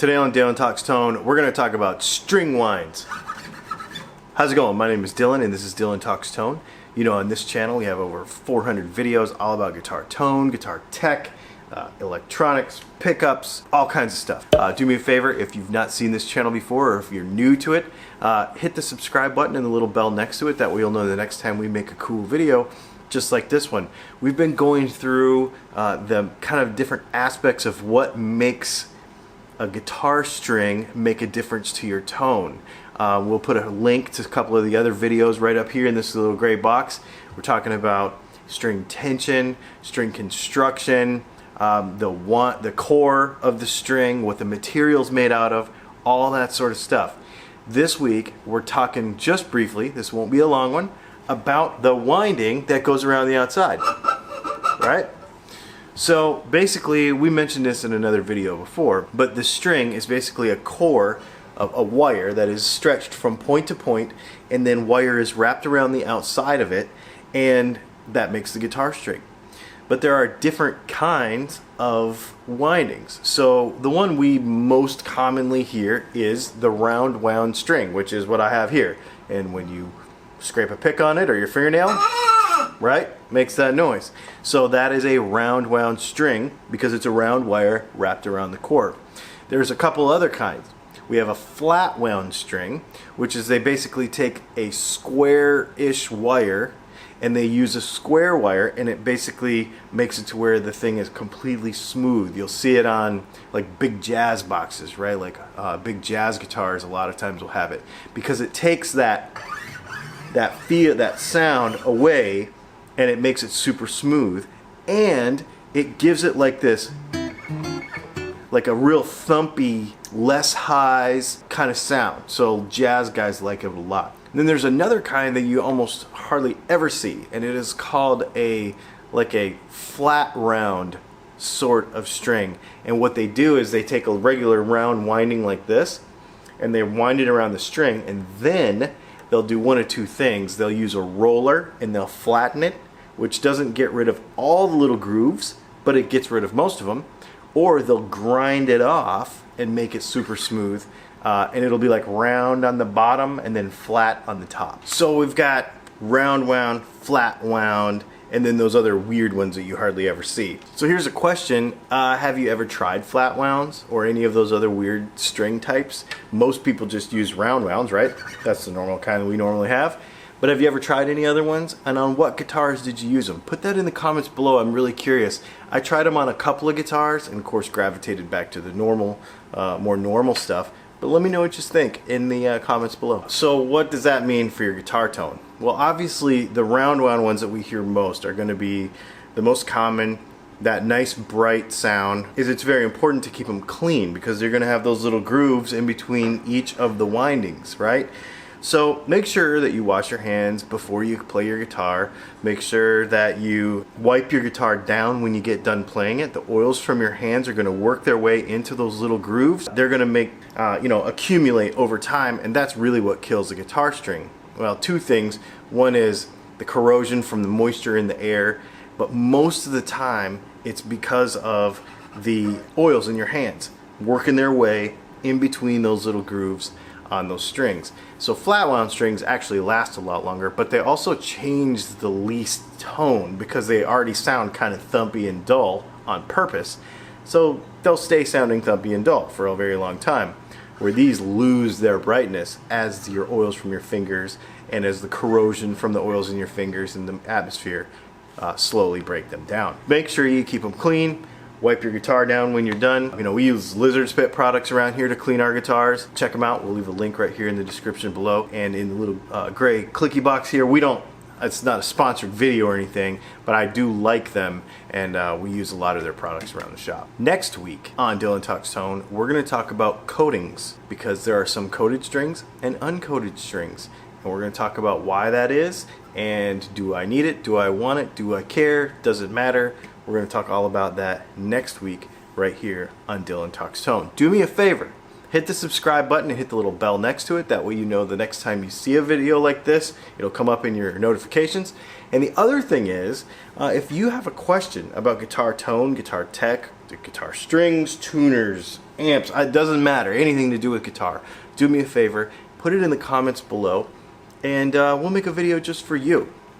Today on Dylan Talks Tone, we're going to talk about string winds. How's it going? My name is Dylan and this is Dylan Talks Tone. You know, on this channel we have over 400 videos all about guitar tone, guitar tech, electronics, pickups, all kinds of stuff. Do me a favor, if you've not seen this channel before or if you're new to it, hit the subscribe button and the little bell next to it. That way you'll know the next time we make a cool video just like this one. We've been going through the kind of different aspects of what makes a guitar string make a difference to your tone. We'll put a link to a couple of the other videos right up here in this little gray box. We're talking about string tension, string construction, the core of the string, what the material's made out of, all that sort of stuff. This week we're talking just briefly, this won't be a long one, about the winding that goes around the outside, right? So basically, we mentioned this in another video before, but the string is basically a core of a wire that is stretched from point to point, and then wire is wrapped around the outside of it, and that makes the guitar string. But there are different kinds of windings. So the one we most commonly hear is the round wound string, which is what I have here. And when you scrape a pick on it or your fingernail, right, makes that noise. So that is a round wound string because it's a round wire wrapped around the core. There's a couple other kinds. We have a flat wound string, which is they basically take a square-ish wire and they use a square wire, and it basically makes it to where the thing is completely smooth. You'll see it on like big jazz boxes, right? Like big jazz guitars a lot of times will have it because it takes that feel, that sound away, and it makes it super smooth, and it gives it like this, like a real thumpy, less highs kind of sound. So jazz guys like it a lot. And then there's another kind that you almost hardly ever see, and it is called like a flat round sort of string. And what they do is they take a regular round winding like this, and they wind it around the string, and then they'll do one of two things. They'll use a roller and they'll flatten it, which doesn't get rid of all the little grooves, but it gets rid of most of them. Or they'll grind it off and make it super smooth, and it'll be like round on the bottom and then flat on the top. So we've got round wound, flat wound, and then those other weird ones that you hardly ever see. So here's a question. Have you ever tried flat wounds or any of those other weird string types? Most people just use round wounds, right? That's the normal kind that we normally have. But have you ever tried any other ones? And on what guitars did you use them? Put that in the comments below. I'm really curious. I tried them on a couple of guitars and of course gravitated back to the normal, more normal stuff. But let me know what you think in the comments below. So what does that mean for your guitar tone? Well, obviously the round wound ones that we hear most are going to be the most common. That nice bright sound it's very important to keep them clean because they're going to have those little grooves in between each of the windings, right? So make sure that you wash your hands before you play your guitar. Make sure that you wipe your guitar down when you get done playing it. The oils from your hands are going to work their way into those little grooves. They're going to make, accumulate over time, and that's really what kills the guitar string. Well, two things. One is the corrosion from the moisture in the air, but most of the time it's because of the oils in your hands working their way in between those little grooves on those strings. So flat wound strings actually last a lot longer, but they also change the least tone because they already sound kind of thumpy and dull on purpose. So they'll stay sounding thumpy and dull for a very long time, where these lose their brightness as your oils from your fingers and as the corrosion from the oils in your fingers and the atmosphere slowly break them down. Make sure you keep them clean. Wipe your guitar down when you're done. You know, we use Lizard Spit products around here to clean our guitars. Check them out. We'll leave a link right here in the description below. And in the little gray clicky box here, it's not a sponsored video or anything, but I do like them, and we use a lot of their products around the shop. Next week on Dylan Talks Tone, we're going to talk about coatings because there are some coated strings and uncoated strings. And we're going to talk about why that is, and do I need it? Do I want it? Do I care? Does it matter? We're going to talk all about that next week right here on Dylan Talks Tone. Do me a favor. Hit the subscribe button and hit the little bell next to it. That way you know the next time you see a video like this, it'll come up in your notifications. And the other thing is, if you have a question about guitar tone, guitar tech, the guitar strings, tuners, amps, it doesn't matter, anything to do with guitar, do me a favor, put it in the comments below, and we'll make a video just for you.